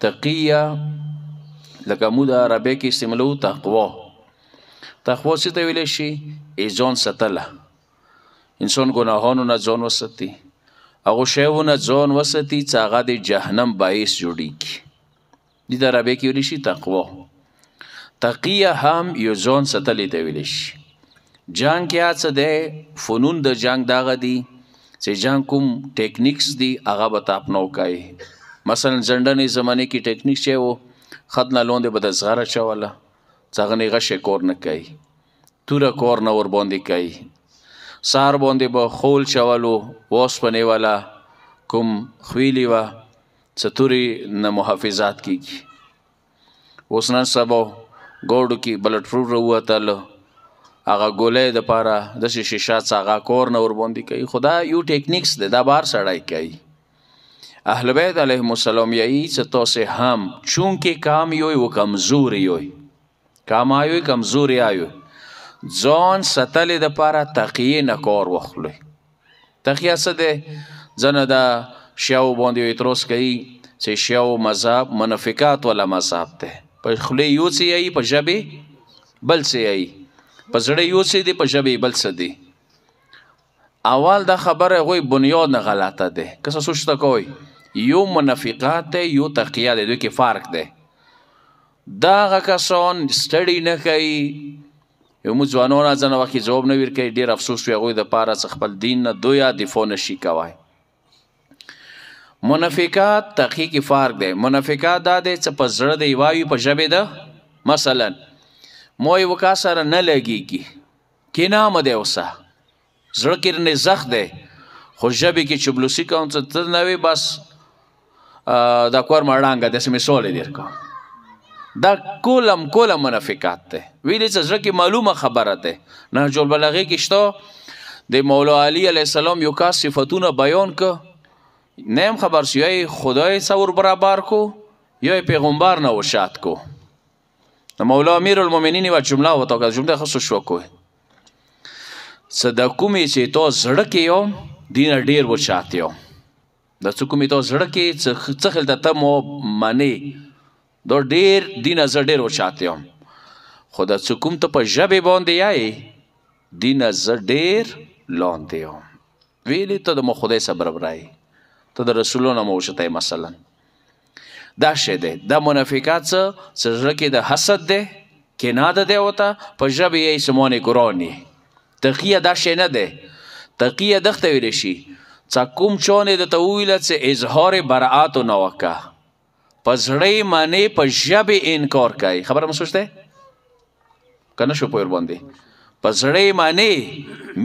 تقیه لکه مو د عربی کې استعمالو تقوا څه ته ویلی شي ځان ساتله انسان ګناهانو نه ځان وساتي هغو شیو نه ځان وساتي چې هغه د جهنم باعث جوړیږي دې د عربی کې ویلی شي تقوا تقیه هم یو ځان ساتلی ته ویلی شي جنگ کې څه دی فنون د جنگ دغه دي چې جنگ کوم ټیکنیکس دي هغه به ته اپناو کوي مثلا زندنې زمانې کې ټیکنیک چې و خط نه لاندې به د زغره چوله چې هغه نه غشی کور نه کوي توره کور نه ورباندې کوي سار باندې به خول چولو اوسپنې والا کوم خویلي وه چې تورې نه محافظات کېږي اوس نن سبا ګوډو کې بلډ پروف راووتله هغه ګولۍ دپاره داسې شیشه چې هغه کور نه ورباندې کوي خو دا یو ټیکنیکس دی دا بار سړی کوي اهل بیت علیهم السلام یایی چې تاسې هم چونکې کام یوی و کمزوری یوی کام آیوی کمزوری آیوی ځان ساتلې دپاره تقیې نه کار واخلئ تقیه څه دی ځنه د شیاو باندې اعتراض کوي چې شیاو مذهب منافقات والا مذهب دی په خولې یو څه یایي په ژبې بل څه یایي په زړه یو څه دی په ژبې بل څه دی اول دا خبره هغوی بنیاد نه غلطه دی که څه سوچ ته کوئ یو منافقات دی یو تقیه دی دوی کې فرق دی دا هغه کسان سټډي نه کوي یو مو ځوانان ځنه وخت جواب نه ورکوي ډېر افسوس وي هغوی دپاره چې خپل دین نه دوی دفاع نشي کوی منافقات تقیه کې فرق دی منافقات دا دی چې په زړه دی وایي په ژبې ده مثلا مو یو کا سره نه لګېږي کینه مه دی اوسه زړه کې رنې زخ دی خو ژبې کې چبلوسي کوم څه ته نه وي بس دا کور مړانګه داسې مثال یې درکوم دا کولم منافقات دی ویلې چې زړه کې معلومه خبره دی نهج البلاغې کې شته د مولا علی علیه السلام یو کس صفتونه بیان که نیم خبر شو یا خدای څور برابر کو یا پیغمبر نه وشات کو مولا امیر المؤمنین و جمله وتا که جمله خصو شو کو صدقومې چې تو زړه کې یو دین ډیر وشات یو د څوکومې تو زړه کې څه خل ته مو معنی دو ډیر دین از ډیر وشات یو خو د څوکوم ته په ژبې باندې یای دین از ډیر لاندې یو ویلې ته د مو خدای صبر برای ته د رسولونو مو وشته مثلا دا شی دی دا منافقات څه زړه کې د حسد دی کینه ده دی وته په ژبې یې سمونه ګرانی تقیه دا شی نه دی تقیه دغته ویل شي څه کوم چونه د تویل څه اظهار برائت نه وکا په زړه معنی په ژبې انکار کوي خبره مو سوچته کنه شو پور باندې په زړه معنی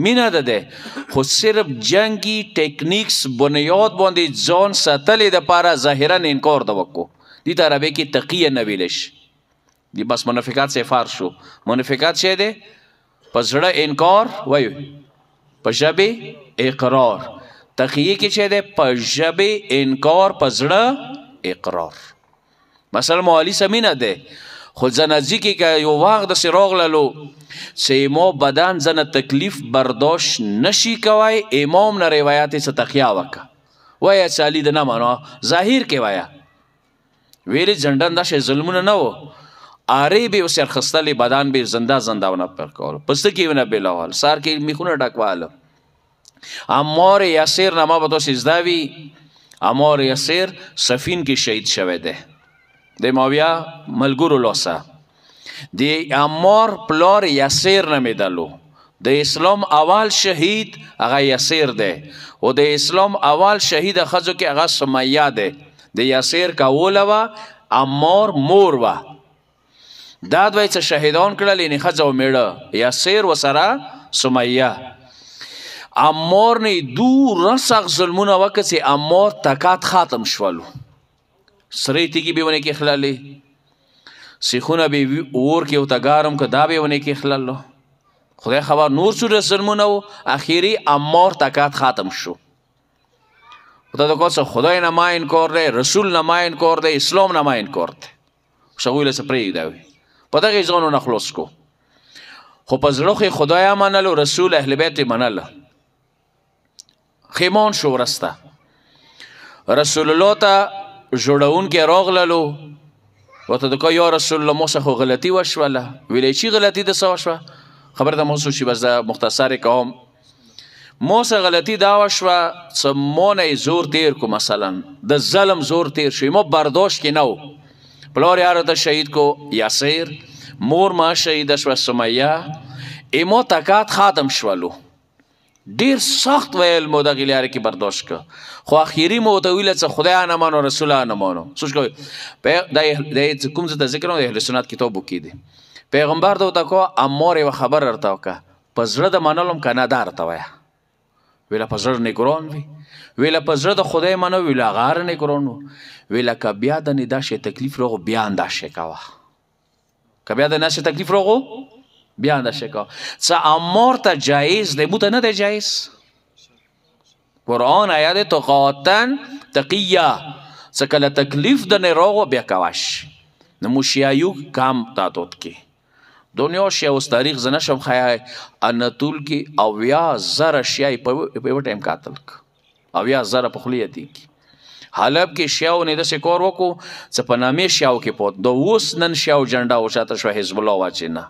مینا ده خو صرف جنگی ټیکنیکس بنیاد باندې ځان ساتلې د پاره ظاهرا انکار د وکړو دي ته عربی کې تقیه نه ویلش دي بس منافقات سے فار شو منافقات شه ده په زړه انکار وایو په ژبې اقرار تقیه کې شه ده په ژبې انکار په زړه اقرار مثلا موالی سمینه ده خود زنازی که یو وقت دست راغ لالو چه ما بدن زن تکلیف برداشت نشی کوای امام نه روایت سه تقیا وکا ویا چالی ده نمانا ظاهر که ویا ویلی زندان داشت ظلمونه نو آره بی و سرخستلی بدن بی زنده ونه پرکول پسته که ونه بلاوال سار که میخونه ڈکوالو عمار یاسر نما بطو سیزداوی عمار یاسر سفین که شهید شوه ده د ماویا ملګرو لوسه د عمار پلار یاسر نمیدلو د اسلام اول شهید هغه یاسر ده او د اسلام اول شهید خزو کې هغه سمیه ده د یاسر کاوله وا عمار مور وا دا دوی څه شهیدان کړل نه خزو میړه یاسر وسره سمیه عمار نه دور رسغ ظلمونه وکړي عمار تکات ختم شولو سره تیگی بیونه که اخلالی سیخونه بی اور که او تگارم که دا بیونه که اخلالو خدای خبر نور سور ظلمونه و اخیری عمار تکات ختم شو خدا دا کسا خدای نما انکار ده رسول نما انکار ده اسلام نما انکار ده شغویل سپریگ داوی پا دا غیزانو نخلص کو خو پا زلوخی خدای منلو رسول اهل بیت منلو خیمان شو رسته رسول الله تا جوړونکي راغللو ورته د کو یا رسول الله موسی خو غلطي وشوله ویلې چې غلطي د څه وشوه خبر ته موسی چې بس مختصر کوم موسی غلطي دا وشوه څه مونه زور تیر کو مثلا د ظلم زور تیر شو مو برداشت کې نو پلار یار ته شهید کو یاسر مور ما شهید شو سمیه ایمو تکات ختم شولو ډیر سخت ویل مو د غلیار کې برداشت ک خو اخیری مو ته ویل څه خدای نه مانو رسول نه مانو سوچ کوي د کوم څه ذکر نو د اهل سنت کتاب وکي دي پیغمبر ته کو امور و خبر ورته کا پزړه د منلم کنه دار ته وای ویل پزړه نه ګرون وی ویل پزړه د خدای منو ویل غار نه ګرونو ویل ک بیا د ندا شي تکلیف روغ بیان دا شي کاوه ک بیا د نشه تکلیف روغ بیان دا شي کاوه څه امور ته جایز دی بوته نه دی جایز قرآن آیات تقاتن تقیه څه کله تکلیف د نه روغ بیا کاوش نموشیایو کام تاتوت کی دنیا شیا اوس تاریخ زنه شم خیای انتول کی اویا زر شیای په ټیم قاتل اویا زر په خلیتی کی حلب کې شیاو نه د سکور وکو څه په نامې شیاو کې پوت دو اوس نن شیاو جنډا او شاته شو حزب الله واچینه